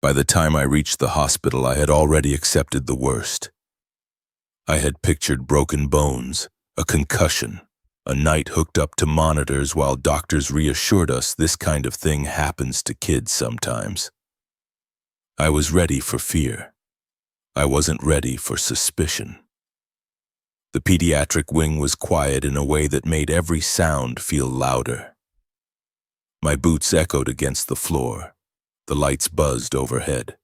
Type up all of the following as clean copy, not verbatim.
By the time I reached the hospital, I had already accepted the worst. I had pictured broken bones, a concussion, a night hooked up to monitors while doctors reassured us this kind of thing happens to kids sometimes. I was ready for fear. I wasn't ready for suspicion. The pediatric wing was quiet in a way that made every sound feel louder. My boots echoed against the floor. The lights buzzed overhead.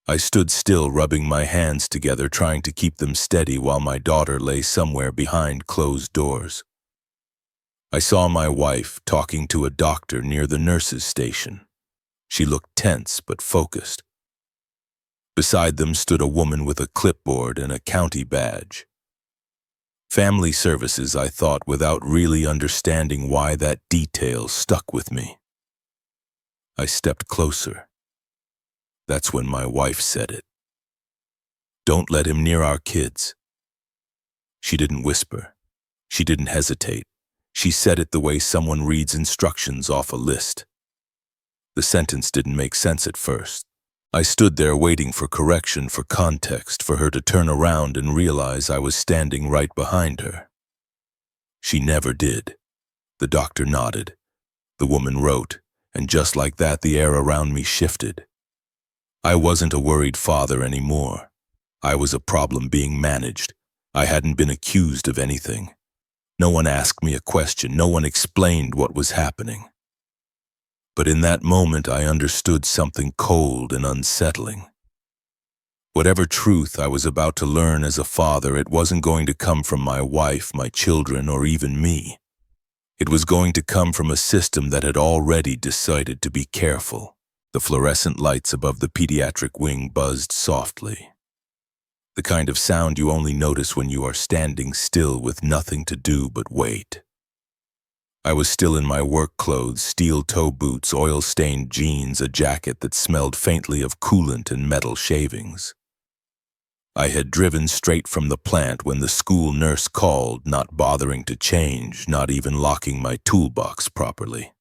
I stood still, rubbing my hands together, trying to keep them steady while my daughter lay somewhere behind closed doors. I saw my wife talking to a doctor near the nurses' station. She looked tense but focused. Beside them stood a woman with a clipboard and a county badge. Family services, I thought, without really understanding why that detail stuck with me. I stepped closer. That's when my wife said it. "Don't let him near our kids." She didn't whisper. She didn't hesitate. She said it the way someone reads instructions off a list. The sentence didn't make sense at first. I stood there waiting for correction, for context, for her to turn around and realize I was standing right behind her. She never did. The doctor nodded. The woman wrote, and just like that, the air around me shifted. I wasn't a worried father anymore. I was a problem being managed. I hadn't been accused of anything. No one asked me a question. No one explained what was happening. But in that moment, I understood something cold and unsettling. Whatever truth I was about to learn as a father, it wasn't going to come from my wife, my children, or even me. It was going to come from a system that had already decided to be careful. The fluorescent lights above the pediatric wing buzzed softly. The kind of sound you only notice when you are standing still with nothing to do but wait. I was still in my work clothes, steel toe boots, oil-stained jeans, a jacket that smelled faintly of coolant and metal shavings. I had driven straight from the plant when the school nurse called, not bothering to change, not even locking my toolbox properly.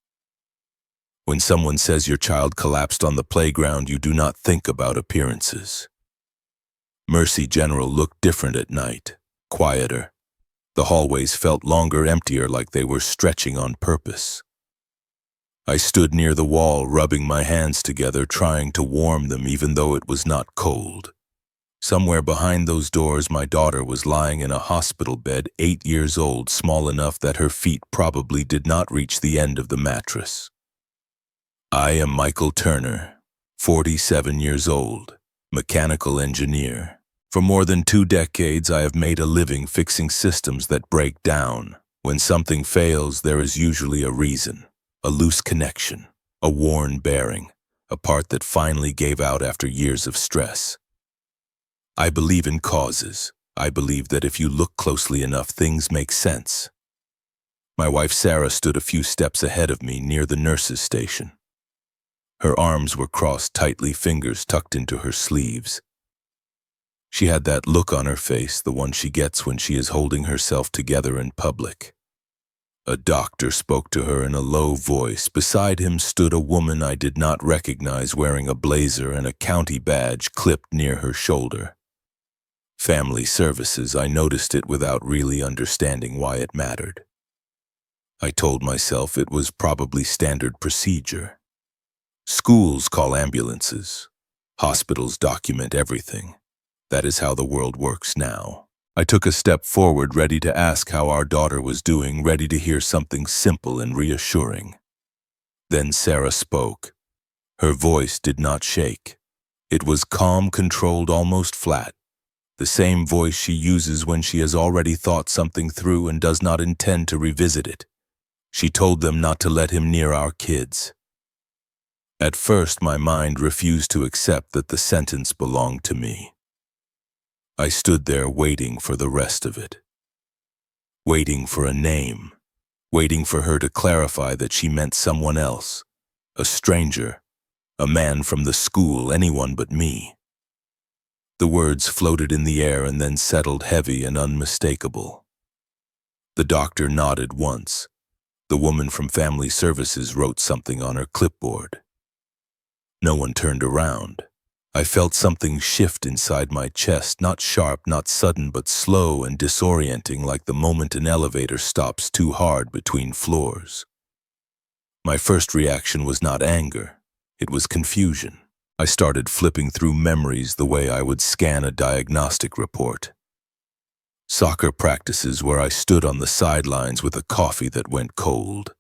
When someone says your child collapsed on the playground, you do not think about appearances. Mercy General looked different at night, quieter. The hallways felt longer, emptier, like they were stretching on purpose. I stood near the wall, rubbing my hands together, trying to warm them even though it was not cold. Somewhere behind those doors, my daughter was lying in a hospital bed, 8 years old, small enough that her feet probably did not reach the end of the mattress. I am Michael Turner, 47 years old, mechanical engineer. For more than 2 decades, I have made a living fixing systems that break down. When something fails, there is usually a reason, a loose connection, a worn bearing, a part that finally gave out after years of stress. I believe in causes. I believe that if you look closely enough, things make sense. My wife Sarah stood a few steps ahead of me near the nurses' station. Her arms were crossed tightly, fingers tucked into her sleeves. She had that look on her face, the one she gets when she is holding herself together in public. A doctor spoke to her in a low voice. Beside him stood a woman I did not recognize, wearing a blazer and a county badge clipped near her shoulder. Family services, I noticed it without really understanding why it mattered. I told myself it was probably standard procedure. Schools call ambulances. Hospitals document everything. That is how the world works now. I took a step forward, ready to ask how our daughter was doing, ready to hear something simple and reassuring. Then Sarah spoke. Her voice did not shake. It was calm, controlled, almost flat. The same voice she uses when she has already thought something through and does not intend to revisit it. She told them not to let him near our kids. At first, my mind refused to accept that the sentence belonged to me. I stood there waiting for the rest of it. Waiting for a name. Waiting for her to clarify that she meant someone else. A stranger. A man from the school, anyone but me. The words floated in the air and then settled heavy and unmistakable. The doctor nodded once. The woman from family services wrote something on her clipboard. No one turned around. I felt something shift inside my chest, not sharp, not sudden, but slow and disorienting, like the moment an elevator stops too hard between floors. My first reaction was not anger. It was confusion. I started flipping through memories the way I would scan a diagnostic report. Soccer practices where I stood on the sidelines with a coffee that went cold.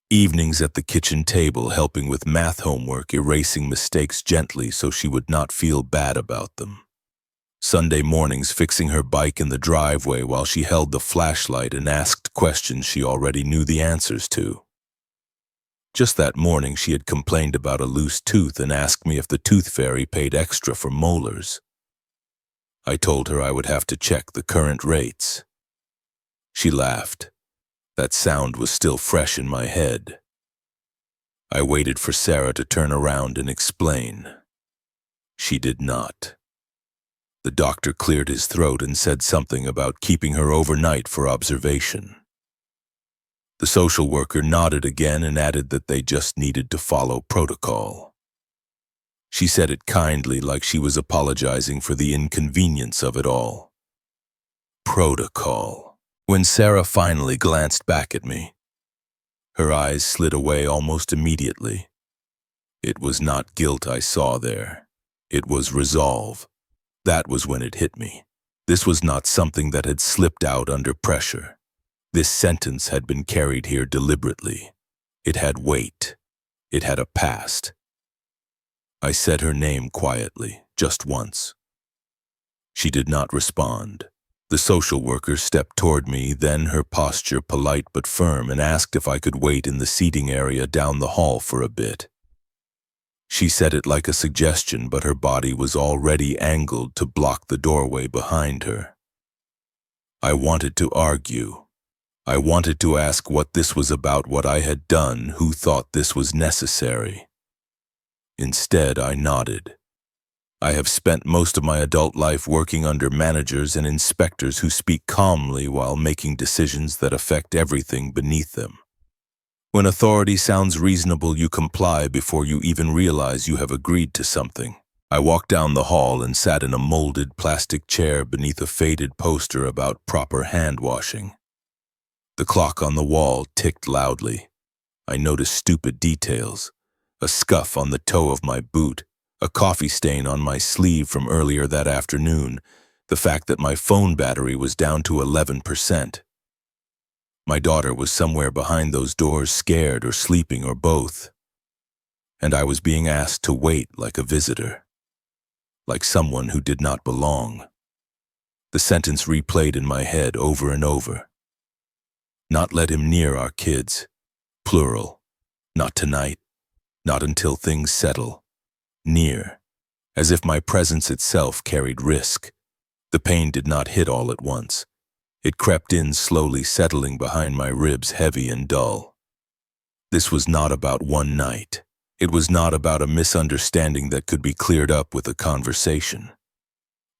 Evenings at the kitchen table helping with math homework, erasing mistakes gently so she would not feel bad about them. Sunday mornings fixing her bike in the driveway while she held the flashlight and asked questions she already knew the answers to. Just that morning she had complained about a loose tooth and asked me if the tooth fairy paid extra for molars. I told her I would have to check the current rates. She laughed. That sound was still fresh in my head. I waited for Sarah to turn around and explain. She did not. The doctor cleared his throat and said something about keeping her overnight for observation. The social worker nodded again and added that they just needed to follow protocol. She said it kindly, like she was apologizing for the inconvenience of it all. Protocol. When Sarah finally glanced back at me, her eyes slid away almost immediately. It was not guilt I saw there. It was resolve. That was when it hit me. This was not something that had slipped out under pressure. This sentence had been carried here deliberately. It had weight. It had a past. I said her name quietly, just once. She did not respond. The social worker stepped toward me, then her posture polite but firm, and asked if I could wait in the seating area down the hall for a bit. She said it like a suggestion, but her body was already angled to block the doorway behind her. I wanted to argue. I wanted to ask what this was about, what I had done, who thought this was necessary. Instead, I nodded. I have spent most of my adult life working under managers and inspectors who speak calmly while making decisions that affect everything beneath them. When authority sounds reasonable, you comply before you even realize you have agreed to something. I walked down the hall and sat in a molded plastic chair beneath a faded poster about proper hand washing. The clock on the wall ticked loudly. I noticed stupid details. A scuff on the toe of my boot, a coffee stain on my sleeve from earlier that afternoon, the fact that my phone battery was down to 11%. My daughter was somewhere behind those doors, scared or sleeping or both. And I was being asked to wait like a visitor, like someone who did not belong. The sentence replayed in my head over and over. Not let him near our kids. Plural. Not tonight. Not until things settle. Near. As if my presence itself carried risk. The pain did not hit all at once. It crept in slowly, settling behind my ribs, heavy and dull. This was not about one night. It was not about a misunderstanding that could be cleared up with a conversation.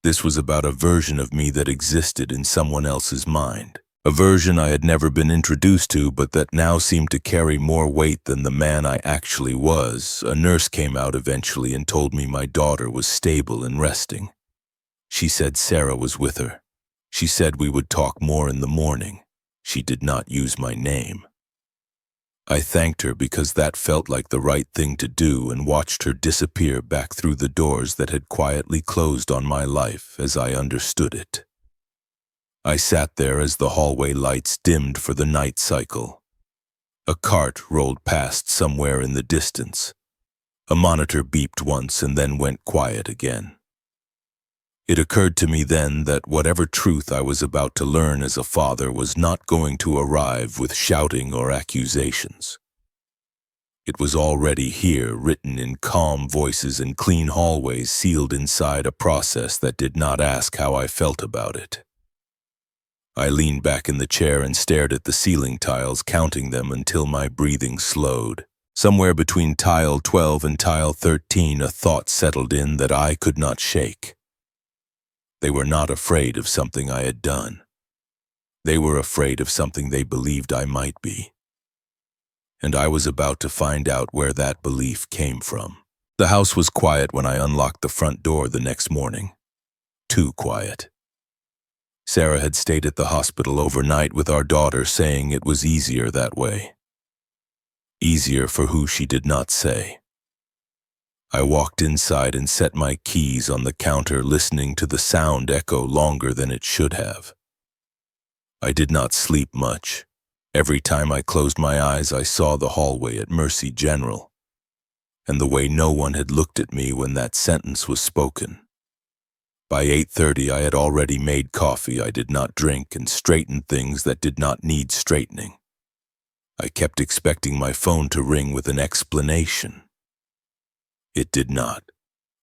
This was about a version of me that existed in someone else's mind. A version I had never been introduced to, but that now seemed to carry more weight than the man I actually was. A nurse came out eventually and told me my daughter was stable and resting. She said Sarah was with her. She said we would talk more in the morning. She did not use my name. I thanked her because that felt like the right thing to do, and watched her disappear back through the doors that had quietly closed on my life as I understood it. I sat there as the hallway lights dimmed for the night cycle. A cart rolled past somewhere in the distance. A monitor beeped once and then went quiet again. It occurred to me then that whatever truth I was about to learn as a father was not going to arrive with shouting or accusations. It was already here, written in calm voices and clean hallways, sealed inside a process that did not ask how I felt about it. I leaned back in the chair and stared at the ceiling tiles, counting them until my breathing slowed. Somewhere between tile 12 and tile 13, a thought settled in that I could not shake. They were not afraid of something I had done. They were afraid of something they believed I might be. And I was about to find out where that belief came from. The house was quiet when I unlocked the front door the next morning. Too quiet. Sarah had stayed at the hospital overnight with our daughter, saying it was easier that way. Easier for who she did not say. I walked inside and set my keys on the counter, listening to the sound echo longer than it should have. I did not sleep much. Every time I closed my eyes, I saw the hallway at Mercy General, and the way no one had looked at me when that sentence was spoken. By 8:30, I had already made coffee I did not drink and straightened things that did not need straightening. I kept expecting my phone to ring with an explanation. It did not.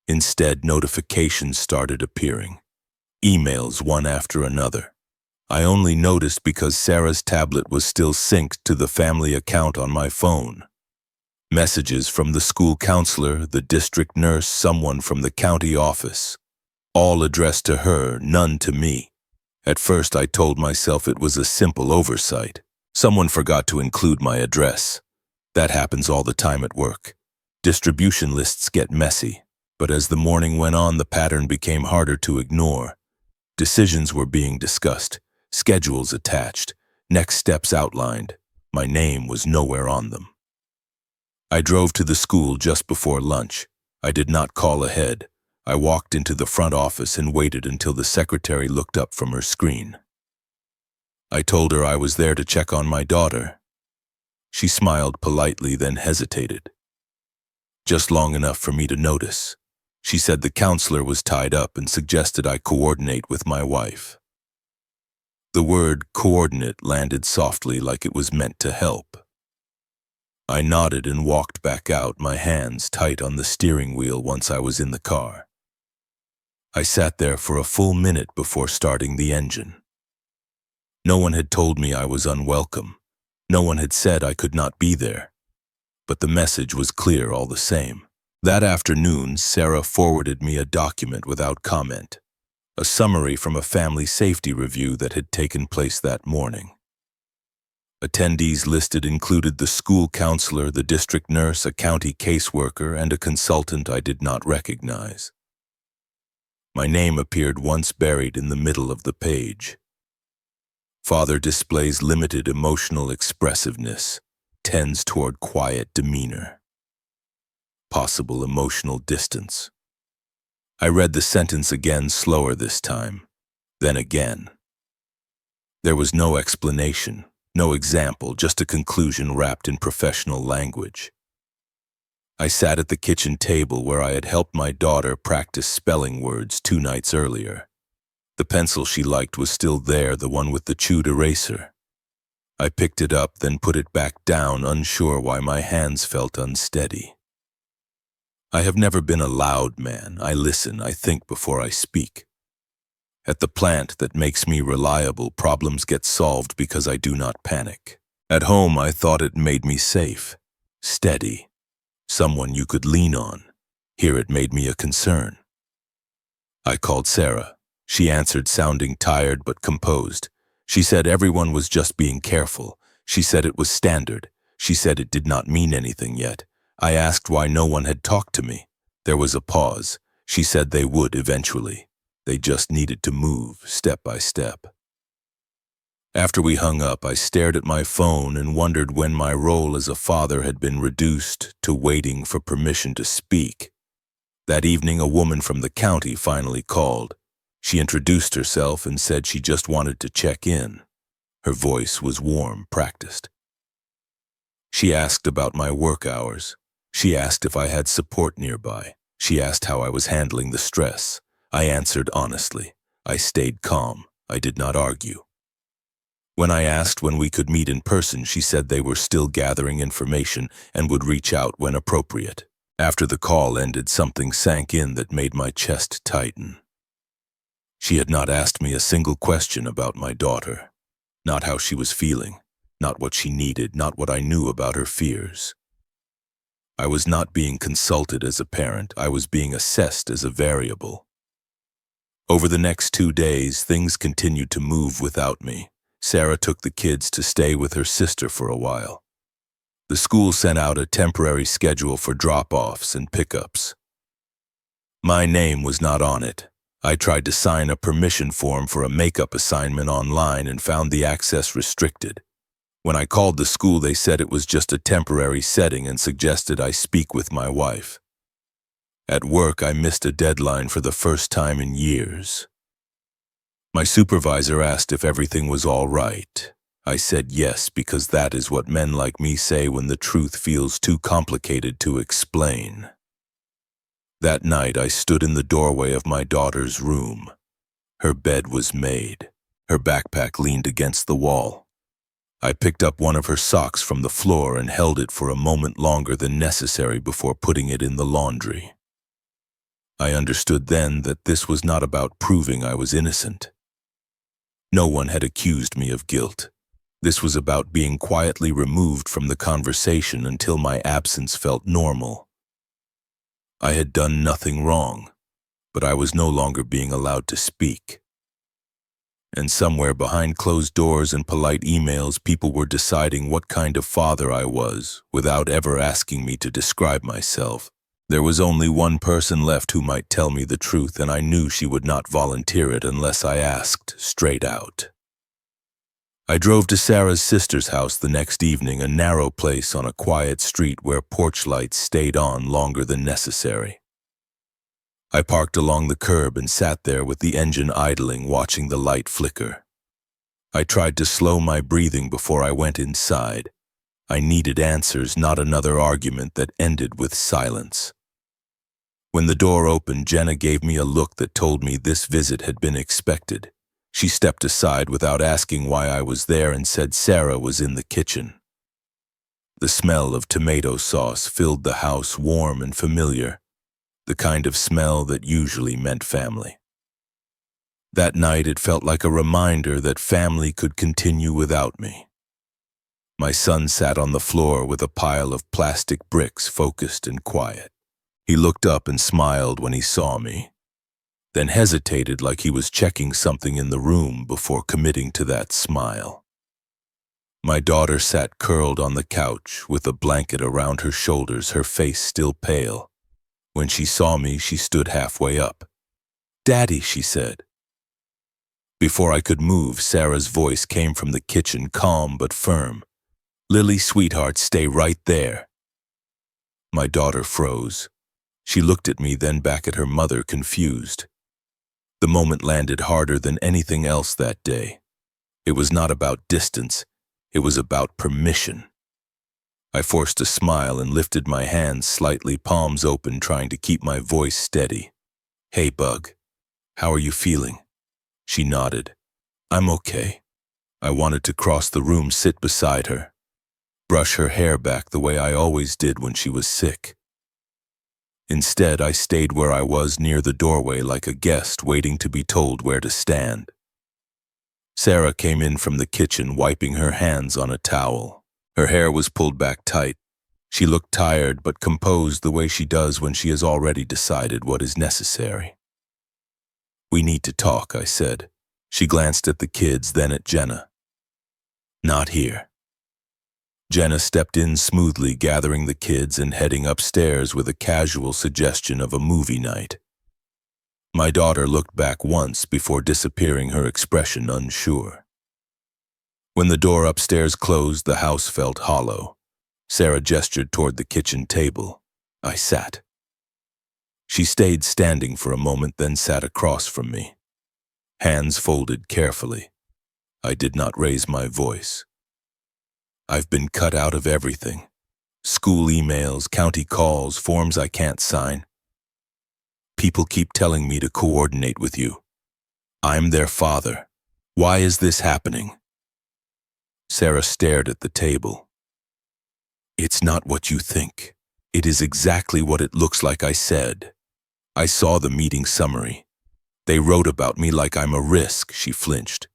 Instead, notifications started appearing. Emails one after another. I only noticed because Sarah's tablet was still synced to the family account on my phone. Messages from the school counselor, the district nurse, someone from the county office. All addressed to her, none to me. At first I told myself it was a simple oversight. Someone forgot to include my address. That happens all the time at work. Distribution lists get messy, but as the morning went on, the pattern became harder to ignore. Decisions were being discussed, schedules attached, next steps outlined. My name was nowhere on them. I drove to the school just before lunch. I did not call ahead. I walked into the front office and waited until the secretary looked up from her screen. I told her I was there to check on my daughter. She smiled politely, then hesitated. Just long enough for me to notice. She said the counselor was tied up and suggested I coordinate with my wife. The word coordinate landed softly, like it was meant to help. I nodded and walked back out, my hands tight on the steering wheel once I was in the car. I sat there for a full minute before starting the engine. No one had told me I was unwelcome. No one had said I could not be there. But the message was clear all the same. That afternoon, Sarah forwarded me a document without comment, a summary from a family safety review that had taken place that morning. Attendees listed included the school counselor, the district nurse, a county caseworker, and a consultant I did not recognize. My name appeared once buried in the middle of the page. Father displays limited emotional expressiveness, tends toward quiet demeanor. Possible emotional distance. I read the sentence again, slower this time, then again. There was no explanation, no example, just a conclusion wrapped in professional language. I sat at the kitchen table where I had helped my daughter practice spelling words 2 nights earlier. The pencil she liked was still there, the one with the chewed eraser. I picked it up, then put it back down, unsure why my hands felt unsteady. I have never been a loud man. I listen, I think before I speak. At the plant that makes me reliable, problems get solved because I do not panic. At home, I thought it made me safe, steady, someone you could lean on. Here it made me a concern. I called Sarah. She answered, sounding tired but composed. She said everyone was just being careful. She said it was standard. She said it did not mean anything yet. I asked why no one had talked to me. There was a pause. She said they would eventually. They just needed to move, step by step. After we hung up, I stared at my phone and wondered when my role as a father had been reduced to waiting for permission to speak. That evening, a woman from the county finally called. She introduced herself and said she just wanted to check in. Her voice was warm, practiced. She asked about my work hours. She asked if I had support nearby. She asked how I was handling the stress. I answered honestly. I stayed calm. I did not argue. When I asked when we could meet in person, she said they were still gathering information and would reach out when appropriate. After the call ended, something sank in that made my chest tighten. She had not asked me a single question about my daughter. Not how she was feeling, not what she needed, not what I knew about her fears. I was not being consulted as a parent. I was being assessed as a variable. Over the next 2 days, things continued to move without me. Sarah took the kids to stay with her sister for a while. The school sent out a temporary schedule for drop-offs and pickups. My name was not on it. I tried to sign a permission form for a makeup assignment online and found the access restricted. When I called the school, they said it was just a temporary setting and suggested I speak with my wife. At work, I missed a deadline for the first time in years. My supervisor asked if everything was all right. I said yes, because that is what men like me say when the truth feels too complicated to explain. That night, I stood in the doorway of my daughter's room. Her bed was made. Her backpack leaned against the wall. I picked up one of her socks from the floor and held it for a moment longer than necessary before putting it in the laundry. I understood then that this was not about proving I was innocent. No one had accused me of guilt. This was about being quietly removed from the conversation until my absence felt normal. I had done nothing wrong, but I was no longer being allowed to speak. And somewhere behind closed doors and polite emails, people were deciding what kind of father I was without ever asking me to describe myself. There was only one person left who might tell me the truth, and I knew she would not volunteer it unless I asked straight out. I drove to Sarah's sister's house the next evening, a narrow place on a quiet street where porch lights stayed on longer than necessary. I parked along the curb and sat there with the engine idling, watching the light flicker. I tried to slow my breathing before I went inside. I needed answers, not another argument that ended with silence. When the door opened, Jenna gave me a look that told me this visit had been expected. She stepped aside without asking why I was there and said Sarah was in the kitchen. The smell of tomato sauce filled the house, warm and familiar, the kind of smell that usually meant family. That night, it felt like a reminder that family could continue without me. My son sat on the floor with a pile of plastic bricks, focused and quiet. He looked up and smiled when he saw me, then hesitated like he was checking something in the room before committing to that smile. My daughter sat curled on the couch with a blanket around her shoulders, her face still pale. When she saw me, she stood halfway up. "Daddy," she said. Before I could move, Sarah's voice came from the kitchen, calm but firm. "Lily, sweetheart, stay right there." My daughter froze. She looked at me, then back at her mother, confused. The moment landed harder than anything else that day. It was not about distance, it was about permission. I forced a smile and lifted my hands slightly, palms open, trying to keep my voice steady. "Hey, Bug, how are you feeling?" She nodded. "I'm okay." I wanted to cross the room, sit beside her, brush her hair back the way I always did when she was sick. Instead, I stayed where I was, near the doorway, like a guest waiting to be told where to stand. Sarah came in from the kitchen, wiping her hands on a towel. Her hair was pulled back tight. She looked tired but composed, the way she does when she has already decided what is necessary. "We need to talk," I said. She glanced at the kids, then at Jenna. "Not here." Jenna stepped in smoothly, gathering the kids and heading upstairs with a casual suggestion of a movie night. My daughter looked back once before disappearing, her expression unsure. When the door upstairs closed, the house felt hollow. Sarah gestured toward the kitchen table. I sat. She stayed standing for a moment, then sat across from me. Hands folded carefully. I did not raise my voice. "I've been cut out of everything. School emails, county calls, forms I can't sign. People keep telling me to coordinate with you. I'm their father. Why is this happening?" Sarah stared at the table. "It's not what you think. It is exactly what it looks like," I said. "I saw the meeting summary. They wrote about me like I'm a risk." She flinched.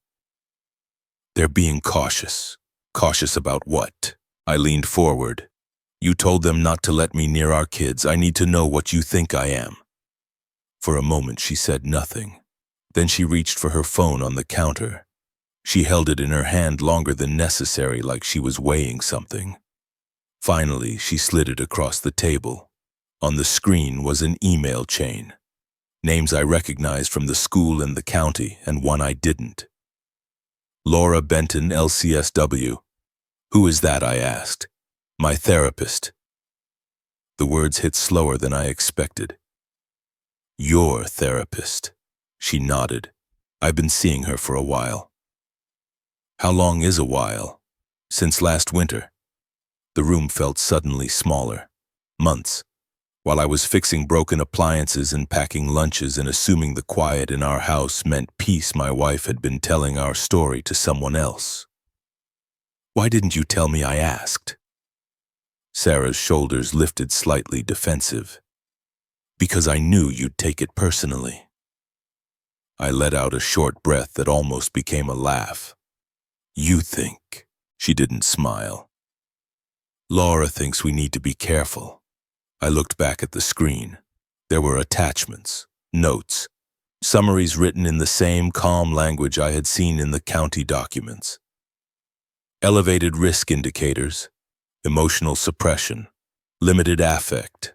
"They're being cautious." "Cautious about what?" I leaned forward. "You told them not to let me near our kids. I need to know what you think I am." For a moment she said nothing. Then she reached for her phone on the counter. She held it in her hand longer than necessary, like she was weighing something. Finally, she slid it across the table. On the screen was an email chain. Names I recognized from the school and the county, and one I didn't. Laura Benton, LCSW. Who is that? I asked. My therapist. The words hit slower than I expected. Your therapist. She nodded. I've been seeing her for a while. How long is a while? Since last winter. The room felt suddenly smaller. Months. While I was fixing broken appliances and packing lunches and assuming the quiet in our house meant peace, my wife had been telling our story to someone else. Why didn't you tell me? I asked. Sarah's shoulders lifted slightly defensive. Because I knew you'd take it personally. I let out a short breath that almost became a laugh. You think? She didn't smile. Laura thinks we need to be careful. I looked back at the screen. There were attachments, notes, summaries written in the same calm language I had seen in the county documents. Elevated risk indicators, emotional suppression, limited affect,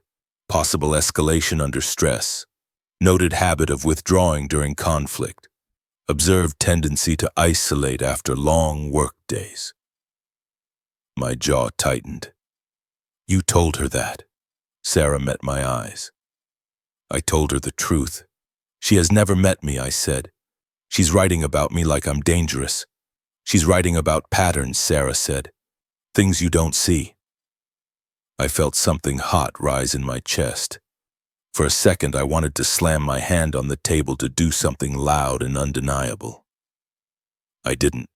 possible escalation under stress, noted habit of withdrawing during conflict, observed tendency to isolate after long work days. My jaw tightened. You told her that. Sarah met my eyes. I told her the truth. She has never met me, I said. She's writing about me like I'm dangerous. She's writing about patterns, Sarah said. Things you don't see. I felt something hot rise in my chest. For a second, I wanted to slam my hand on the table to do something loud and undeniable. I didn't.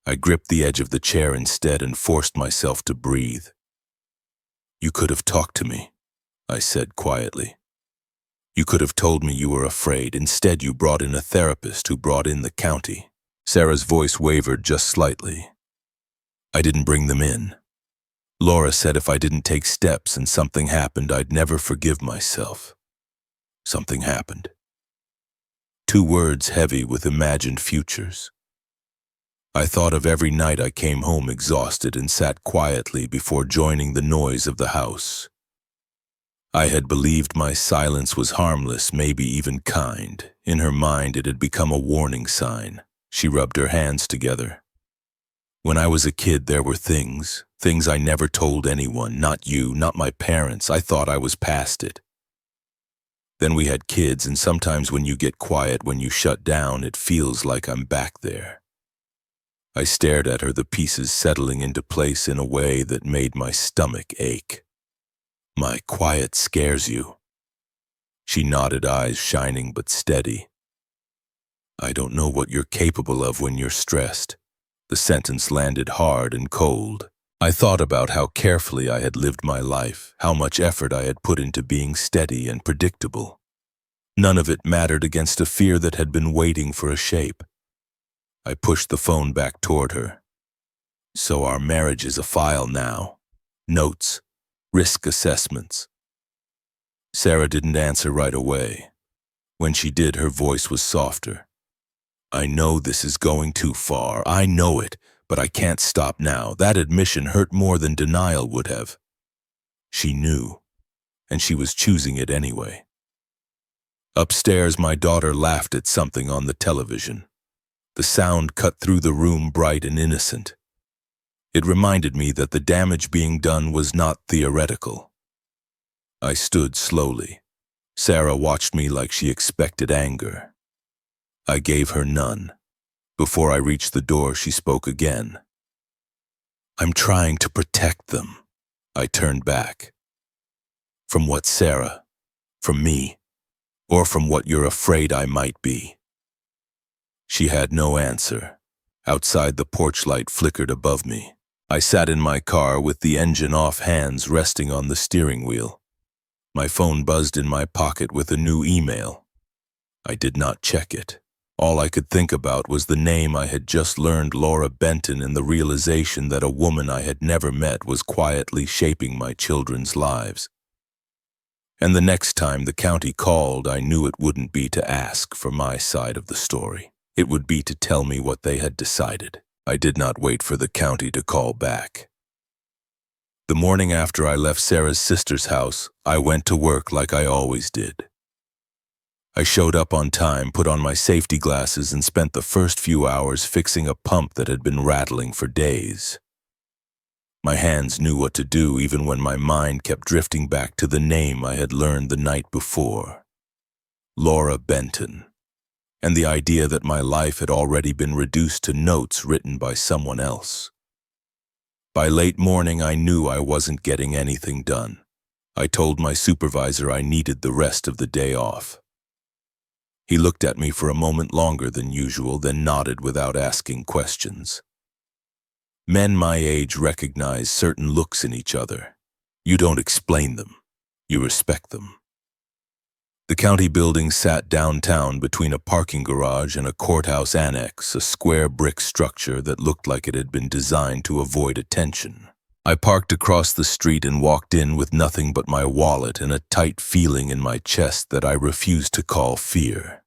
I gripped the edge of the chair instead and forced myself to breathe. You could have talked to me, I said quietly. You could have told me you were afraid. Instead, you brought in a therapist who brought in the county. Sarah's voice wavered just slightly. I didn't bring them in. Laura said if I didn't take steps and something happened, I'd never forgive myself. Something happened. 2 words heavy with imagined futures. I thought of every night I came home exhausted and sat quietly before joining the noise of the house. I had believed my silence was harmless, maybe even kind. In her mind, it had become a warning sign. She rubbed her hands together. When I was a kid, there were things I never told anyone, not you, not my parents. I thought I was past it. Then we had kids, and sometimes when you get quiet, when you shut down, it feels like I'm back there. I stared at her, the pieces settling into place in a way that made my stomach ache. My quiet scares you. She nodded, eyes shining but steady. I don't know what you're capable of when you're stressed. The sentence landed hard and cold. I thought about how carefully I had lived my life, how much effort I had put into being steady and predictable. None of it mattered against a fear that had been waiting for a shape. I pushed the phone back toward her. So our marriage is a file now. Notes, risk assessments. Sarah didn't answer right away. When she did, her voice was softer. I know this is going too far. I know it, but I can't stop now. That admission hurt more than denial would have. She knew, and she was choosing it anyway. Upstairs, my daughter laughed at something on the television. The sound cut through the room, bright and innocent. It reminded me that the damage being done was not theoretical. I stood slowly. Sarah watched me like she expected anger. I gave her none. Before I reached the door, she spoke again. I'm trying to protect them. I turned back. From what, Sarah? From me? Or from what you're afraid I might be? She had no answer. Outside, the porch light flickered above me. I sat in my car with the engine off, hands resting on the steering wheel. My phone buzzed in my pocket with a new email. I did not check it. All I could think about was the name I had just learned, Laura Benton, and the realization that a woman I had never met was quietly shaping my children's lives. And the next time the county called, I knew it wouldn't be to ask for my side of the story. It would be to tell me what they had decided. I did not wait for the county to call back. The morning after I left Sarah's sister's house, I went to work like I always did. I showed up on time, put on my safety glasses, and spent the first few hours fixing a pump that had been rattling for days. My hands knew what to do even when my mind kept drifting back to the name I had learned the night before. Laura Benton. And the idea that my life had already been reduced to notes written by someone else. By late morning, I knew I wasn't getting anything done. I told my supervisor I needed the rest of the day off. He looked at me for a moment longer than usual, then nodded without asking questions. Men my age recognize certain looks in each other. You don't explain them. You respect them. The county building sat downtown between a parking garage and a courthouse annex, a square brick structure that looked like it had been designed to avoid attention. I parked across the street and walked in with nothing but my wallet and a tight feeling in my chest that I refused to call fear.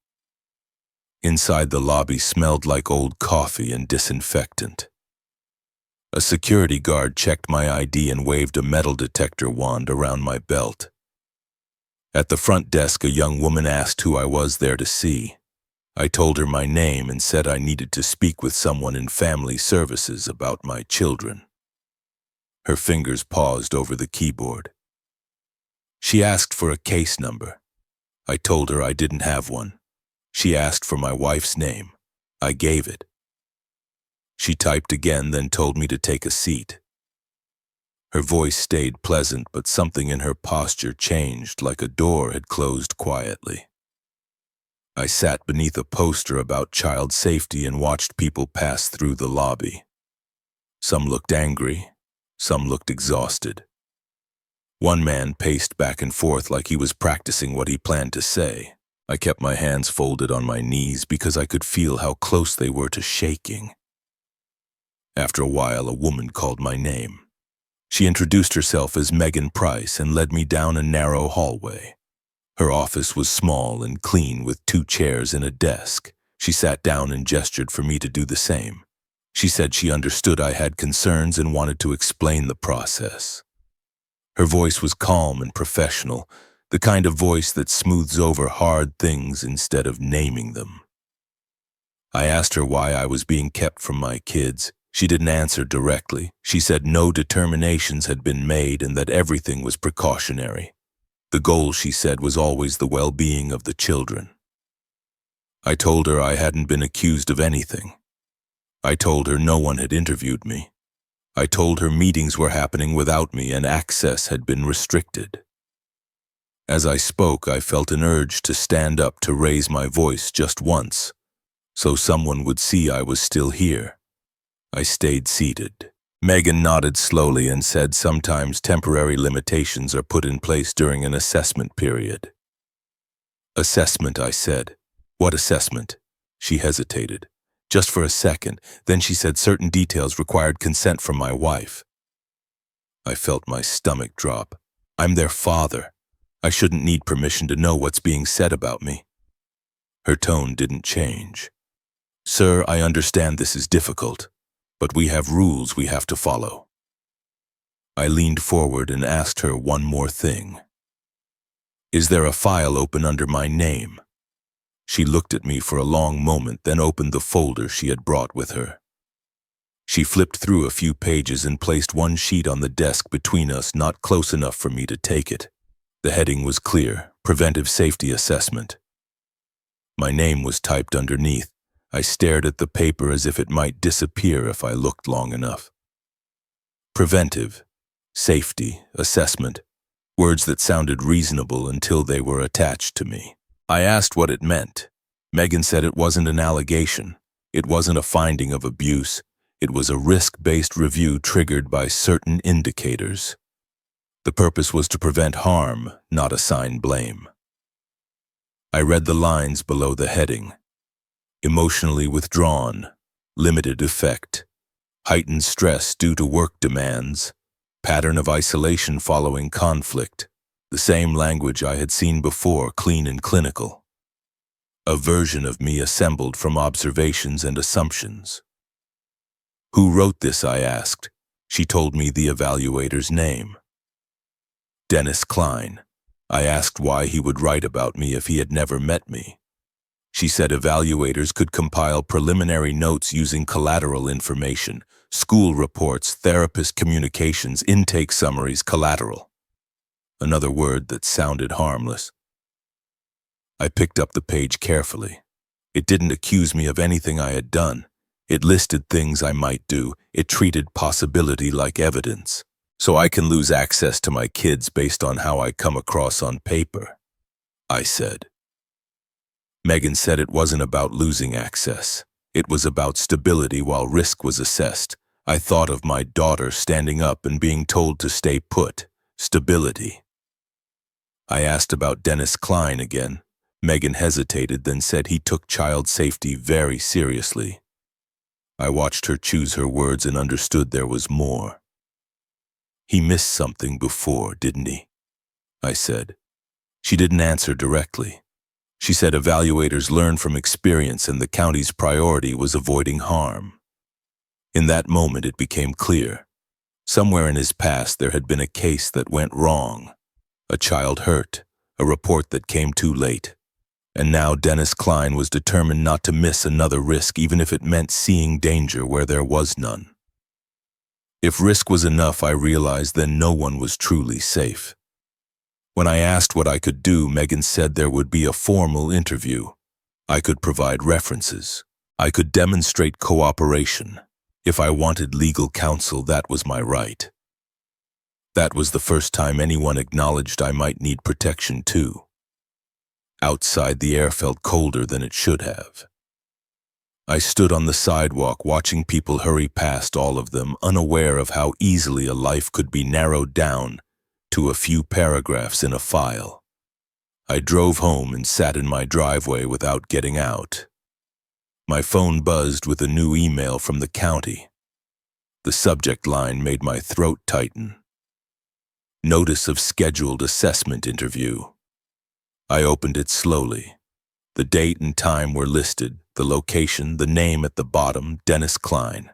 Inside, the lobby smelled like old coffee and disinfectant. A security guard checked my ID and waved a metal detector wand around my belt. At the front desk, a young woman asked who I was there to see. I told her my name and said I needed to speak with someone in family services about my children. Her fingers paused over the keyboard. She asked for a case number. I told her I didn't have one. She asked for my wife's name. I gave it. She typed again, then told me to take a seat. Her voice stayed pleasant, but something in her posture changed, like a door had closed quietly. I sat beneath a poster about child safety and watched people pass through the lobby. Some looked angry. Some looked exhausted. One man paced back and forth like he was practicing what he planned to say. I kept my hands folded on my knees because I could feel how close they were to shaking. After a while, a woman called my name. She introduced herself as Megan Price and led me down a narrow hallway. Her office was small and clean with 2 chairs and a desk. She sat down and gestured for me to do the same. She said she understood I had concerns and wanted to explain the process. Her voice was calm and professional, the kind of voice that smooths over hard things instead of naming them. I asked her why I was being kept from my kids. She didn't answer directly. She said no determinations had been made and that everything was precautionary. The goal, she said, was always the well-being of the children. I told her I hadn't been accused of anything. I told her no one had interviewed me. I told her meetings were happening without me and access had been restricted. As I spoke, I felt an urge to stand up, to raise my voice just once, so someone would see I was still here. I stayed seated. Megan nodded slowly and said sometimes temporary limitations are put in place during an assessment period. Assessment, I said. What assessment? She hesitated. Just for a second, then she said certain details required consent from my wife. I felt my stomach drop. I'm their father. I shouldn't need permission to know what's being said about me. Her tone didn't change. Sir, I understand this is difficult, but we have rules we have to follow. I leaned forward and asked her one more thing. Is there a file open under my name? She looked at me for a long moment, then opened the folder she had brought with her. She flipped through a few pages and placed one sheet on the desk between us, not close enough for me to take it. The heading was clear: Preventive Safety Assessment. My name was typed underneath. I stared at the paper as if it might disappear if I looked long enough. Preventive, safety, assessment, words that sounded reasonable until they were attached to me. I asked what it meant. Megan said it wasn't an allegation. It wasn't a finding of abuse. It was a risk-based review triggered by certain indicators. The purpose was to prevent harm, not assign blame. I read the lines below the heading. Emotionally withdrawn, limited effect, heightened stress due to work demands, pattern of isolation following conflict, the same language I had seen before, clean and clinical. A version of me assembled from observations and assumptions. Who wrote this, I asked. She told me the evaluator's name. Dennis Klein. I asked why he would write about me if he had never met me. She said evaluators could compile preliminary notes using collateral information, school reports, therapist communications, intake summaries, collateral. Another word that sounded harmless. I picked up the page carefully. It didn't accuse me of anything I had done. It listed things I might do. It treated possibility like evidence. So I can lose access to my kids based on how I come across on paper, I said. Megan said it wasn't about losing access. It was about stability while risk was assessed. I thought of my daughter standing up and being told to stay put. Stability. I asked about Dennis Klein again. Megan hesitated, then said he took child safety very seriously. I watched her choose her words and understood there was more. He missed something before, didn't he? I said. She didn't answer directly. She said evaluators learn from experience and the county's priority was avoiding harm. In that moment it became clear. Somewhere in his past there had been a case that went wrong. A child hurt, a report that came too late. And now Dennis Klein was determined not to miss another risk, even if it meant seeing danger where there was none. If risk was enough, I realized then no one was truly safe. When I asked what I could do, Megan said there would be a formal interview. I could provide references. I could demonstrate cooperation. If I wanted legal counsel, that was my right. That was the first time anyone acknowledged I might need protection too. Outside, the air felt colder than it should have. I stood on the sidewalk watching people hurry past, all of them unaware of how easily a life could be narrowed down to a few paragraphs in a file. I drove home and sat in my driveway without getting out. My phone buzzed with a new email from the county. The subject line made my throat tighten. Notice of scheduled assessment interview. I opened it slowly. The date and time were listed, the location, the name at the bottom, Dennis Klein.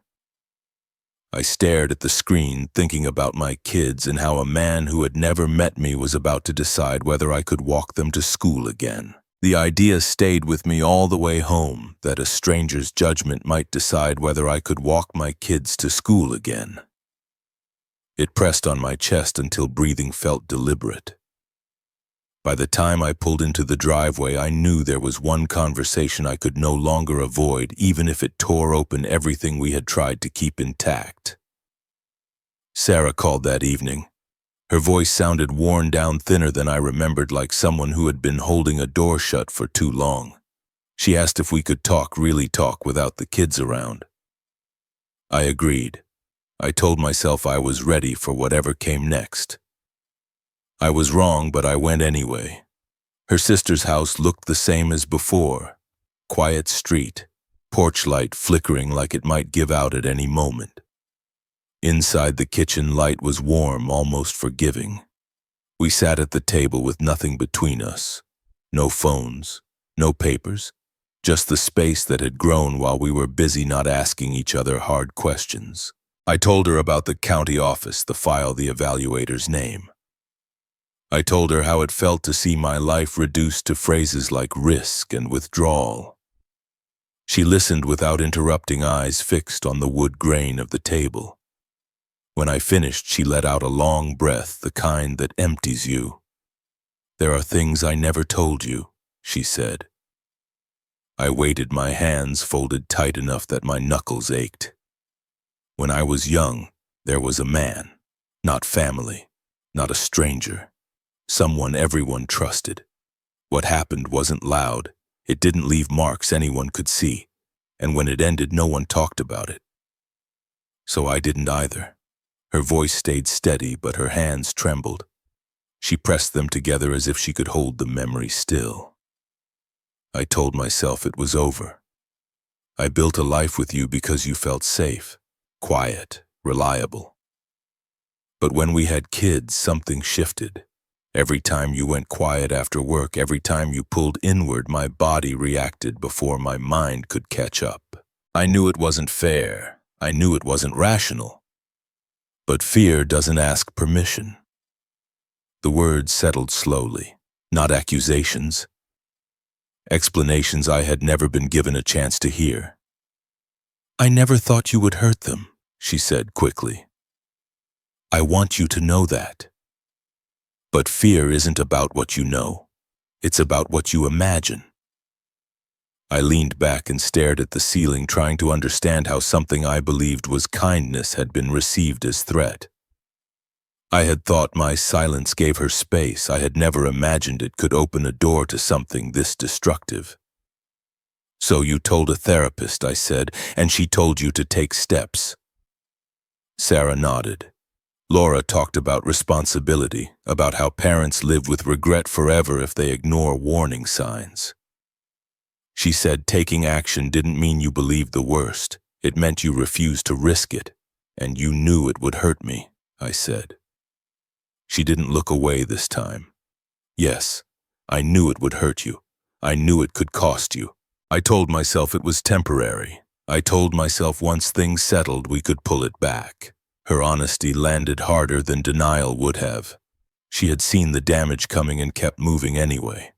I stared at the screen, thinking about my kids and how a man who had never met me was about to decide whether I could walk them to school again. The idea stayed with me all the way home, that a stranger's judgment might decide whether I could walk my kids to school again. It pressed on my chest until breathing felt deliberate. By the time I pulled into the driveway, I knew there was one conversation I could no longer avoid, even if it tore open everything we had tried to keep intact. Sarah called that evening. Her voice sounded worn down, thinner than I remembered, like someone who had been holding a door shut for too long. She asked if we could talk, really talk, without the kids around. I agreed. I told myself I was ready for whatever came next. I was wrong, but I went anyway. Her sister's house looked the same as before. Quiet street, porch light flickering like it might give out at any moment. Inside, the kitchen light was warm, almost forgiving. We sat at the table with nothing between us. No phones, no papers, just the space that had grown while we were busy not asking each other hard questions. I told her about the county office, the file, the evaluator's name. I told her how it felt to see my life reduced to phrases like risk and withdrawal. She listened without interrupting, eyes fixed on the wood grain of the table. When I finished, she let out a long breath, the kind that empties you. "There are things I never told you," she said. I waited, my hands folded tight enough that my knuckles ached. When I was young, there was a man, not family, not a stranger. Someone everyone trusted. What happened wasn't loud. It didn't leave marks anyone could see. And when it ended, no one talked about it. So I didn't either. Her voice stayed steady, but her hands trembled. She pressed them together as if she could hold the memory still. I told myself it was over. I built a life with you because you felt safe, quiet, reliable. But when we had kids, something shifted. Every time you went quiet after work, every time you pulled inward, my body reacted before my mind could catch up. I knew it wasn't fair. I knew it wasn't rational. But fear doesn't ask permission. The words settled slowly, not accusations. Explanations I had never been given a chance to hear. "I never thought you would hurt them," she said quickly. "I want you to know that. But fear isn't about what you know. It's about what you imagine." I leaned back and stared at the ceiling, trying to understand how something I believed was kindness had been received as threat. I had thought my silence gave her space. I had never imagined it could open a door to something this destructive. "So you told a therapist," I said, "and she told you to take steps." Sarah nodded. Laura talked about responsibility, about how parents live with regret forever if they ignore warning signs. She said taking action didn't mean you believed the worst. It meant you refused to risk it, and you knew it would hurt me, I said. She didn't look away this time. "Yes, I knew it would hurt you. I knew it could cost you. I told myself it was temporary. I told myself once things settled we could pull it back." Her honesty landed harder than denial would have. She had seen the damage coming and kept moving anyway.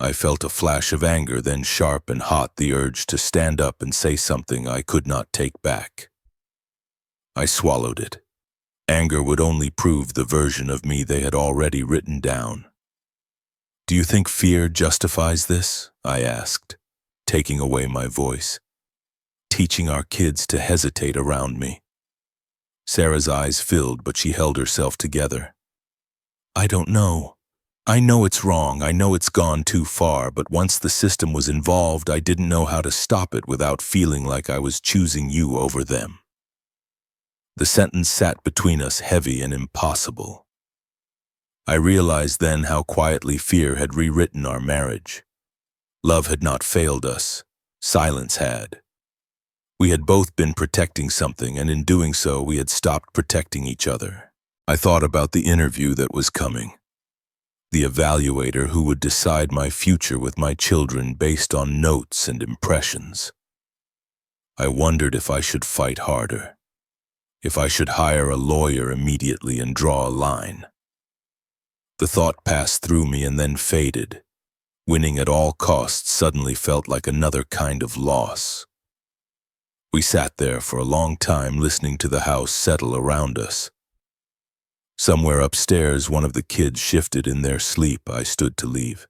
I felt a flash of anger, then sharp and hot the urge to stand up and say something I could not take back. I swallowed it. Anger would only prove the version of me they had already written down. "Do you think fear justifies this?" I asked, taking away my voice. "Teaching our kids to hesitate around me." Sarah's eyes filled, but she held herself together. "I don't know. I know it's wrong. I know it's gone too far, but once the system was involved, I didn't know how to stop it without feeling like I was choosing you over them." The sentence sat between us, heavy and impossible. I realized then how quietly fear had rewritten our marriage. Love had not failed us. Silence had. We had both been protecting something, and in doing so, we had stopped protecting each other. I thought about the interview that was coming. The evaluator who would decide my future with my children based on notes and impressions. I wondered if I should fight harder. If I should hire a lawyer immediately and draw a line. The thought passed through me and then faded. Winning at all costs suddenly felt like another kind of loss. We sat there for a long time listening to the house settle around us. Somewhere upstairs, one of the kids shifted in their sleep. I stood to leave.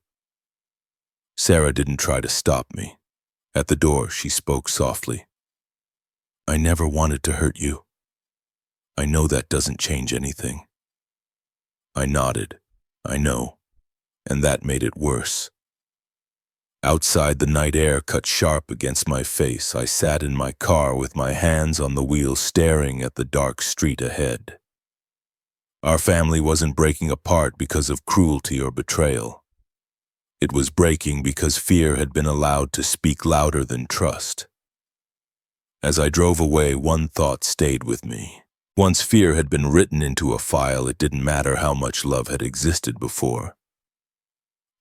Sarah didn't try to stop me. At the door, she spoke softly. "I never wanted to hurt you. I know that doesn't change anything." I nodded. "I know." And that made it worse. Outside, the night air cut sharp against my face. I sat in my car with my hands on the wheel, staring at the dark street ahead. Our family wasn't breaking apart because of cruelty or betrayal. It was breaking because fear had been allowed to speak louder than trust. As I drove away, one thought stayed with me. Once fear had been written into a file, it didn't matter how much love had existed before.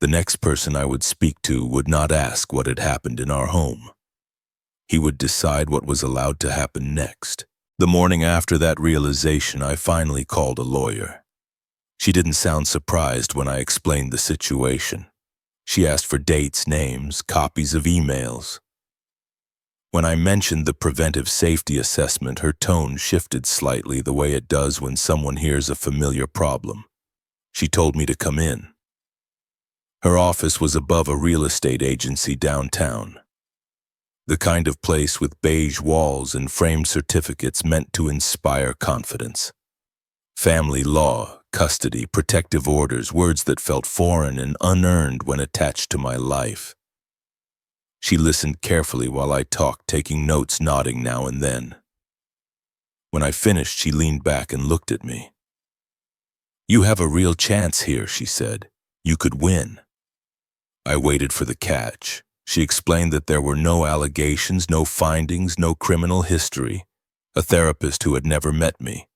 The next person I would speak to would not ask what had happened in our home. He would decide what was allowed to happen next. The morning after that realization, I finally called a lawyer. She didn't sound surprised when I explained the situation. She asked for dates, names, copies of emails. When I mentioned the preventive safety assessment, her tone shifted slightly, the way it does when someone hears a familiar problem. She told me to come in. Her office was above a real estate agency downtown. The kind of place with beige walls and framed certificates meant to inspire confidence. Family law, custody, protective orders, words that felt foreign and unearned when attached to my life. She listened carefully while I talked, taking notes, nodding now and then. When I finished, she leaned back and looked at me. "You have a real chance here," she said. "You could win." I waited for the catch. She explained that there were no allegations, no findings, no criminal history, a therapist who had never met me,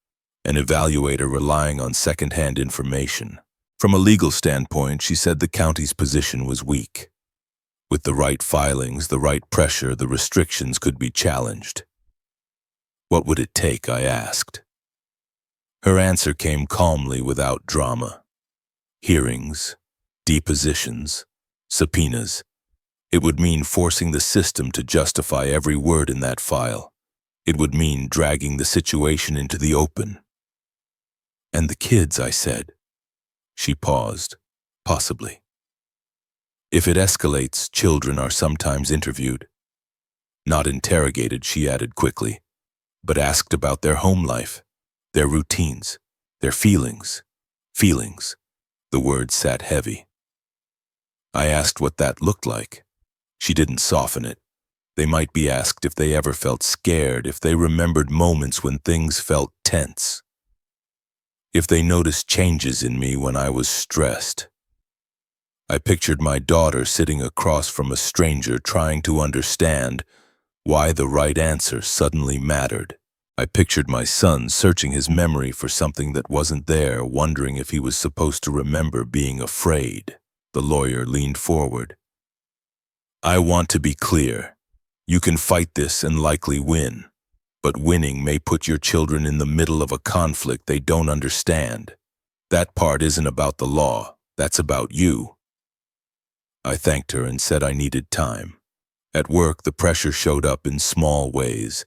an evaluator relying on second-hand information. From a legal standpoint, she said the county's position was weak. With the right filings, the right pressure, the restrictions could be challenged. "What would it take?" I asked. Her answer came calmly without drama. Hearings, depositions, subpoenas. It would mean forcing the system to justify every word in that file. It would mean dragging the situation into the open. And the kids, I said. She paused. Possibly. If it escalates, children are sometimes interviewed. Not interrogated, she added quickly, but asked about their home life, their routines, their feelings. Feelings. The word sat heavy. I asked what that looked like. She didn't soften it. They might be asked if they ever felt scared, if they remembered moments when things felt tense, if they noticed changes in me when I was stressed. I pictured my daughter sitting across from a stranger trying to understand why the right answer suddenly mattered. I pictured my son searching his memory for something that wasn't there, wondering if he was supposed to remember being afraid. The lawyer leaned forward. I want to be clear. You can fight this and likely win, but winning may put your children in the middle of a conflict they don't understand. That part isn't about the law, that's about you. I thanked her and said I needed time. At work, the pressure showed up in small ways.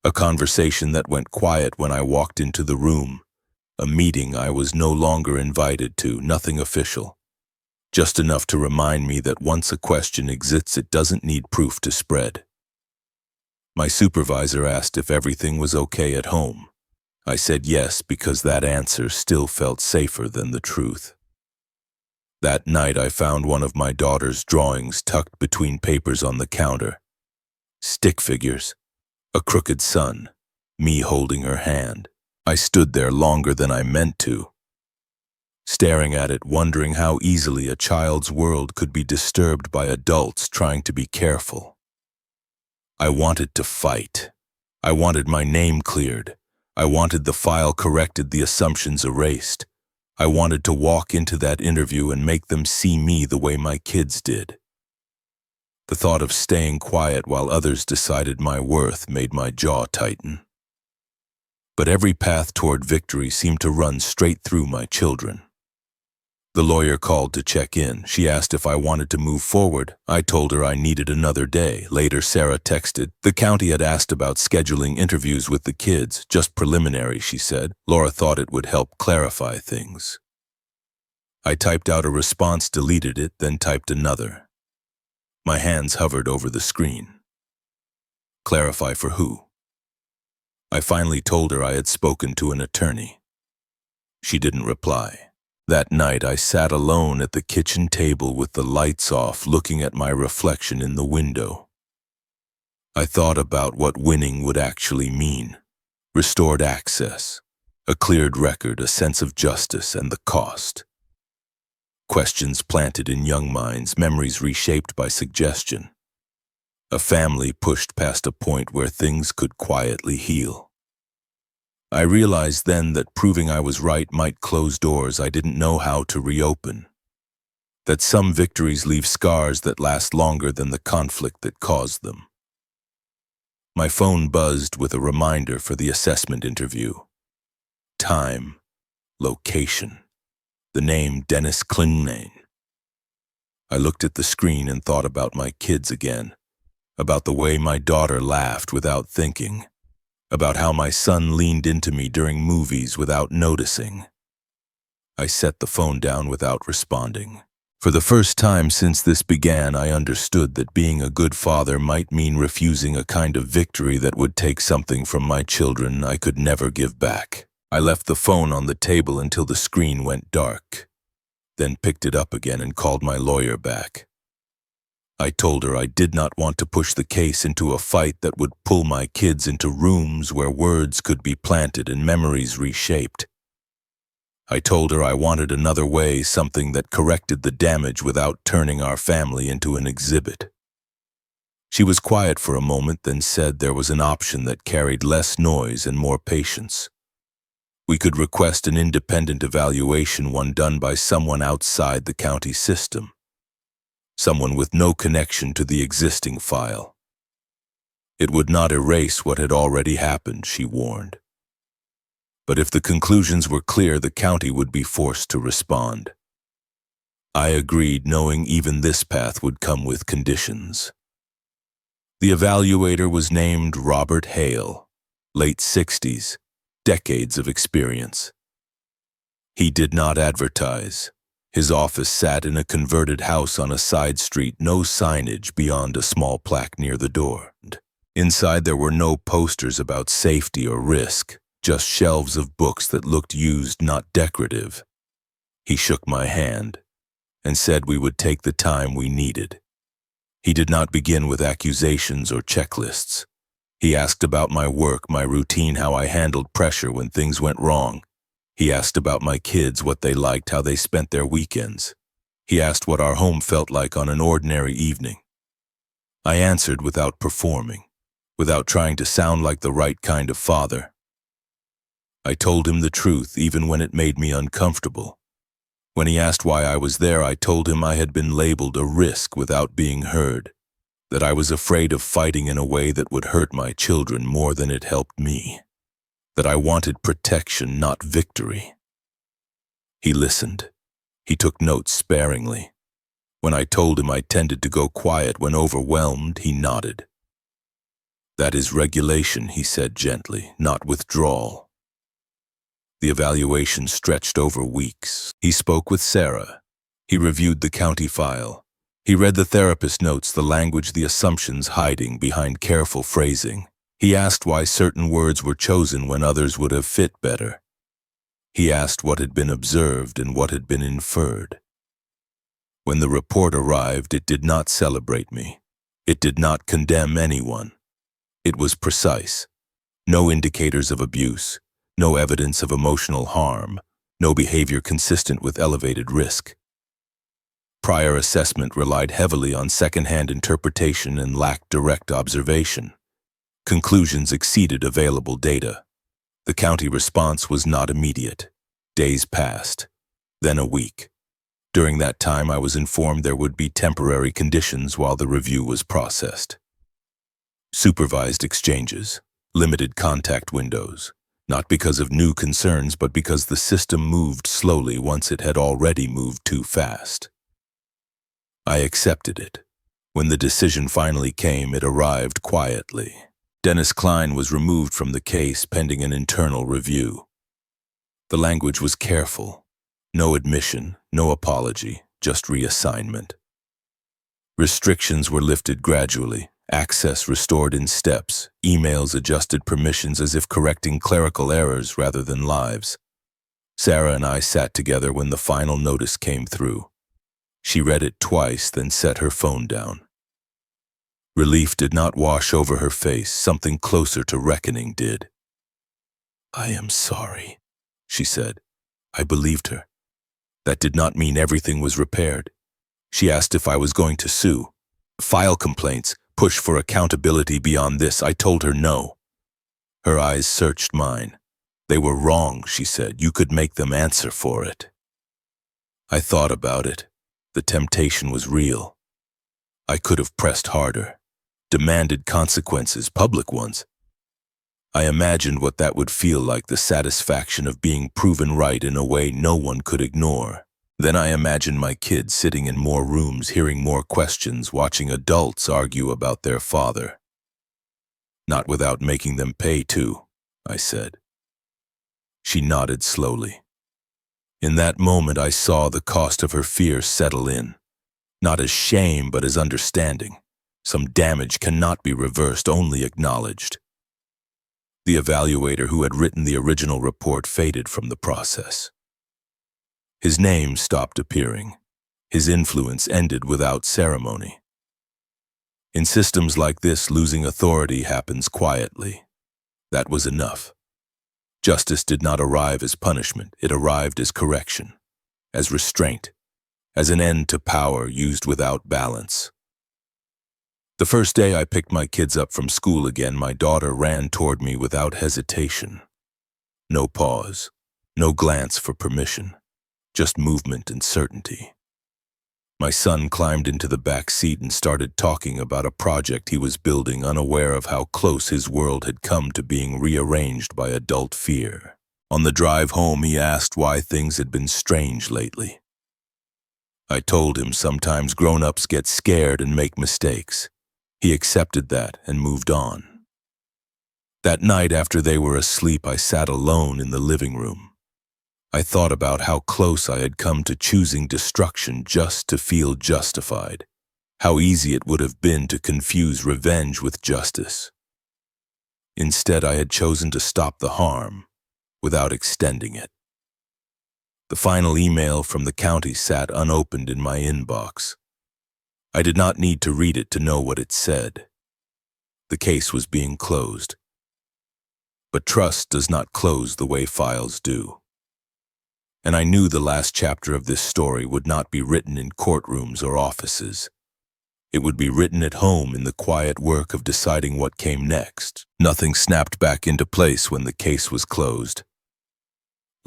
A conversation that went quiet when I walked into the room. A meeting I was no longer invited to, nothing official. Just enough to remind me that once a question exists, it doesn't need proof to spread. My supervisor asked if everything was okay at home. I said yes because that answer still felt safer than the truth. That night I found one of my daughter's drawings tucked between papers on the counter. Stick figures, a crooked sun, me holding her hand. I stood there longer than I meant to, staring at it, wondering how easily a child's world could be disturbed by adults trying to be careful. I wanted to fight. I wanted my name cleared. I wanted the file corrected, the assumptions erased. I wanted to walk into that interview and make them see me the way my kids did. The thought of staying quiet while others decided my worth made my jaw tighten. But every path toward victory seemed to run straight through my children. The lawyer called to check in. She asked if I wanted to move forward. I told her I needed another day. Later, Sarah texted. The county had asked about scheduling interviews with the kids. Just preliminary, she said. Laura thought it would help clarify things. I typed out a response, deleted it, then typed another. My hands hovered over the screen. Clarify for who? I finally told her I had spoken to an attorney. She didn't reply. That night, I sat alone at the kitchen table with the lights off, looking at my reflection in the window. I thought about what winning would actually mean. Restored access, a cleared record, a sense of justice, and the cost. Questions planted in young minds, memories reshaped by suggestion. A family pushed past a point where things could quietly heal. I realized then that proving I was right might close doors I didn't know how to reopen. That some victories leave scars that last longer than the conflict that caused them. My phone buzzed with a reminder for the assessment interview. Time, location, the name Dennis Klingman. I looked at the screen and thought about my kids again, about the way my daughter laughed without thinking, about how my son leaned into me during movies without noticing. I set the phone down without responding. For the first time since this began, I understood that being a good father might mean refusing a kind of victory that would take something from my children I could never give back. I left the phone on the table until the screen went dark, then picked it up again and called my lawyer back. I told her I did not want to push the case into a fight that would pull my kids into rooms where words could be planted and memories reshaped. I told her I wanted another way, something that corrected the damage without turning our family into an exhibit. She was quiet for a moment, then said there was an option that carried less noise and more patience. We could request an independent evaluation, one done by someone outside the county system. Someone with no connection to the existing file. It would not erase what had already happened, she warned. But if the conclusions were clear, the county would be forced to respond. I agreed, knowing even this path would come with conditions. The evaluator was named Robert Hale, late 60s, decades of experience. He did not advertise. His office sat in a converted house on a side street, no signage beyond a small plaque near the door. Inside there were no posters about safety or risk, just shelves of books that looked used, not decorative. He shook my hand and said we would take the time we needed. He did not begin with accusations or checklists. He asked about my work, my routine, how I handled pressure when things went wrong. He asked about my kids, what they liked, how they spent their weekends. He asked what our home felt like on an ordinary evening. I answered without performing, without trying to sound like the right kind of father. I told him the truth, even when it made me uncomfortable. When he asked why I was there, I told him I had been labeled a risk without being heard, that I was afraid of fighting in a way that would hurt my children more than it helped me, that I wanted protection, not victory. He listened. He took notes sparingly. When I told him I tended to go quiet when overwhelmed, he nodded. That is regulation, he said gently, not withdrawal. The evaluation stretched over weeks. He spoke with Sarah. He reviewed the county file. He read the therapist notes, the language, the assumptions hiding behind careful phrasing. He asked why certain words were chosen when others would have fit better. He asked what had been observed and what had been inferred. When the report arrived, it did not celebrate me. It did not condemn anyone. It was precise. No indicators of abuse. No evidence of emotional harm, no behavior consistent with elevated risk. Prior assessment relied heavily on second-hand interpretation and lacked direct observation. Conclusions exceeded available data. The county response was not immediate. Days passed, then a week. During that time, I was informed there would be temporary conditions while the review was processed. Supervised exchanges, limited contact windows. Not because of new concerns, but because the system moved slowly once it had already moved too fast. I accepted it. When the decision finally came, it arrived quietly. Dennis Klein was removed from the case pending an internal review. The language was careful. No admission, no apology, just reassignment. Restrictions were lifted gradually. Access restored in steps, emails adjusted, permissions as if correcting clerical errors rather than lives. Sarah and I sat together when the final notice came through. She read it twice, then set her phone down. Relief did not wash over her face, something closer to reckoning did. "I am sorry," she said. I believed her. That did not mean everything was repaired. She asked if I was going to sue, file complaints, push for accountability beyond this. I told her no. Her eyes searched mine. "They were wrong," she said. "You could make them answer for it." I thought about it. The temptation was real. I could have pressed harder, demanded consequences, public ones. I imagined what that would feel like, the satisfaction of being proven right in a way no one could ignore. Then I imagined my kids sitting in more rooms, hearing more questions, watching adults argue about their father. "Not without making them pay too," I said. She nodded slowly. In that moment, I saw the cost of her fear settle in. Not as shame, but as understanding. Some damage cannot be reversed, only acknowledged. The evaluator who had written the original report faded from the process. His name stopped appearing. His influence ended without ceremony. In systems like this, losing authority happens quietly. That was enough. Justice did not arrive as punishment. It arrived as correction, as restraint, as an end to power used without balance. The first day I picked my kids up from school again, my daughter ran toward me without hesitation. No pause, no glance for permission. Just movement and certainty. My son climbed into the back seat and started talking about a project he was building, unaware of how close his world had come to being rearranged by adult fear. On the drive home, he asked why things had been strange lately. I told him sometimes grown-ups get scared and make mistakes. He accepted that and moved on. That night after they were asleep, I sat alone in the living room. I thought about how close I had come to choosing destruction just to feel justified, how easy it would have been to confuse revenge with justice. Instead, I had chosen to stop the harm without extending it. The final email from the county sat unopened in my inbox. I did not need to read it to know what it said. The case was being closed. But trust does not close the way files do. And I knew the last chapter of this story would not be written in courtrooms or offices. It would be written at home in the quiet work of deciding what came next. Nothing snapped back into place when the case was closed.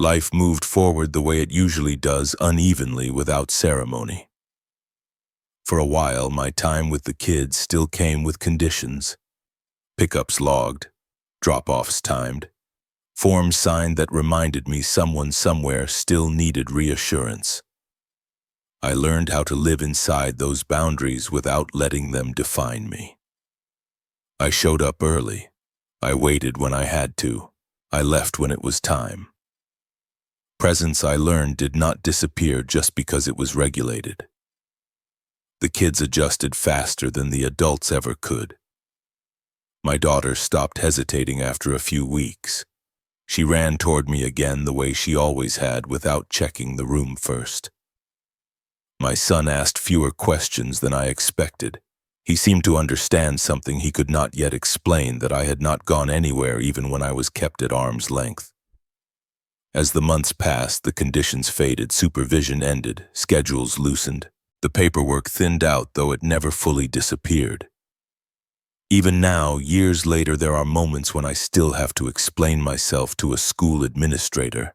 Life moved forward the way it usually does, unevenly, without ceremony. For a while, my time with the kids still came with conditions. Pickups logged, drop-offs timed, forms signed that reminded me someone somewhere still needed reassurance. I learned how to live inside those boundaries without letting them define me. I showed up early. I waited when I had to. I left when it was time. Presence, I learned, did not disappear just because it was regulated. The kids adjusted faster than the adults ever could. My daughter stopped hesitating after a few weeks. She ran toward me again the way she always had, without checking the room first. My son asked fewer questions than I expected. He seemed to understand something he could not yet explain, that I had not gone anywhere even when I was kept at arm's length. As the months passed, the conditions faded, supervision ended, schedules loosened. The paperwork thinned out, though it never fully disappeared. Even now, years later, there are moments when I still have to explain myself to a school administrator,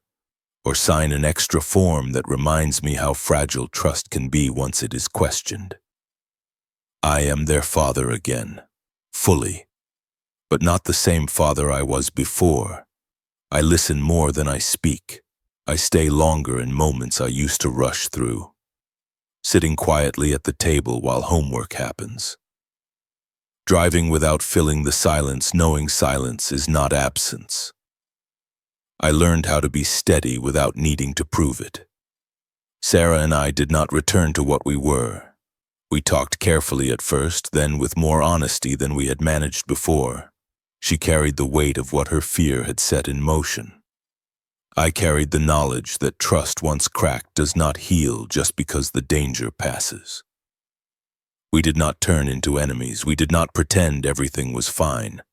or sign an extra form that reminds me how fragile trust can be once it is questioned. I am their father again, fully, but not the same father I was before. I listen more than I speak. I stay longer in moments I used to rush through, sitting quietly at the table while homework happens. Driving without filling the silence, knowing silence is not absence. I learned how to be steady without needing to prove it. Sarah and I did not return to what we were. We talked carefully at first, then with more honesty than we had managed before. She carried the weight of what her fear had set in motion. I carried the knowledge that trust once cracked does not heal just because the danger passes. We did not turn into enemies. We did not pretend everything was fine.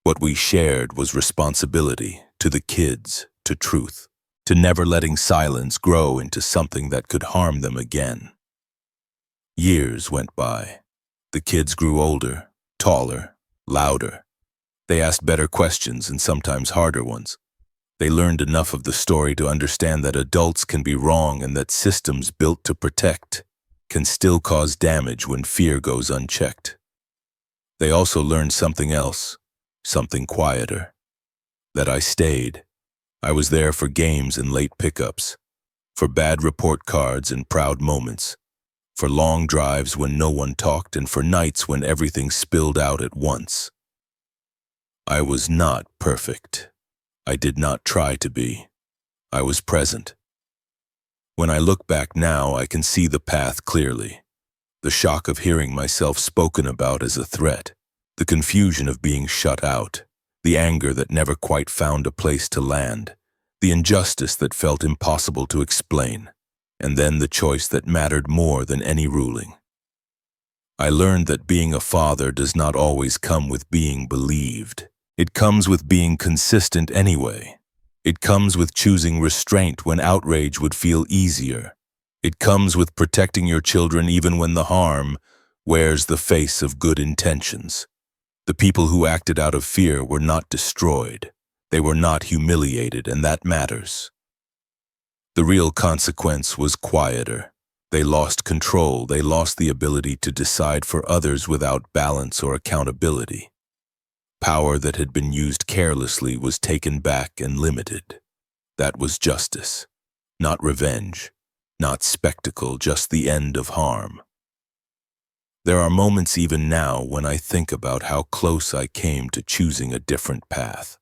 What we shared was responsibility, to the kids, to truth, to never letting silence grow into something that could harm them again. Years went by. The kids grew older, taller, louder. They asked better questions and sometimes harder ones. They learned enough of the story to understand that adults can be wrong and that systems built to protect can still cause damage when fear goes unchecked. They also learned something else, something quieter. That I stayed. I was there for games and late pickups, for bad report cards and proud moments, for long drives when no one talked, and for nights when everything spilled out at once. I was not perfect. I did not try to be. I was present. When I look back now, I can see the path clearly. The shock of hearing myself spoken about as a threat, the confusion of being shut out, the anger that never quite found a place to land, the injustice that felt impossible to explain, and then the choice that mattered more than any ruling. I learned that being a father does not always come with being believed. It comes with being consistent anyway. It comes with choosing restraint when outrage would feel easier. It comes with protecting your children even when the harm wears the face of good intentions. The people who acted out of fear were not destroyed. They were not humiliated, and that matters. The real consequence was quieter. They lost control. They lost the ability to decide for others without balance or accountability. Power that had been used carelessly was taken back and limited. That was justice. Not revenge. Not spectacle, just the end of harm. There are moments even now when I think about how close I came to choosing a different path.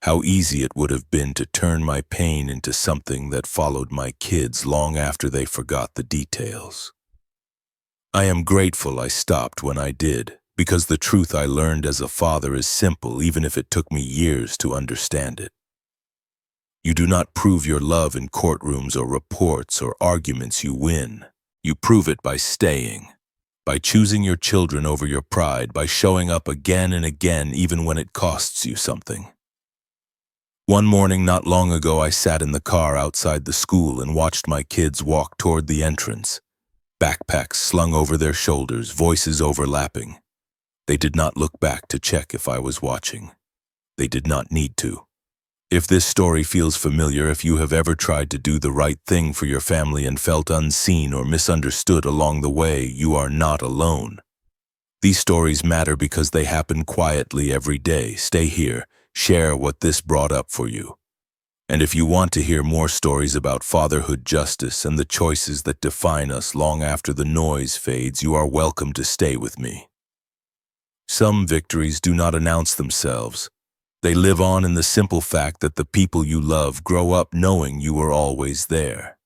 How easy it would have been to turn my pain into something that followed my kids long after they forgot the details. I am grateful I stopped when I did, because the truth I learned as a father is simple even if it took me years to understand it. You do not prove your love in courtrooms or reports or arguments you win. You prove it by staying, by choosing your children over your pride, by showing up again and again even when it costs you something. One morning not long ago, I sat in the car outside the school and watched my kids walk toward the entrance, backpacks slung over their shoulders, voices overlapping. They did not look back to check if I was watching. They did not need to. If this story feels familiar, if you have ever tried to do the right thing for your family and felt unseen or misunderstood along the way, you are not alone. These stories matter because they happen quietly every day. Stay here. Share what this brought up for you. And if you want to hear more stories about fatherhood justice and the choices that define us long after the noise fades, you are welcome to stay with me. Some victories do not announce themselves. They live on in the simple fact that the people you love grow up knowing you were always there.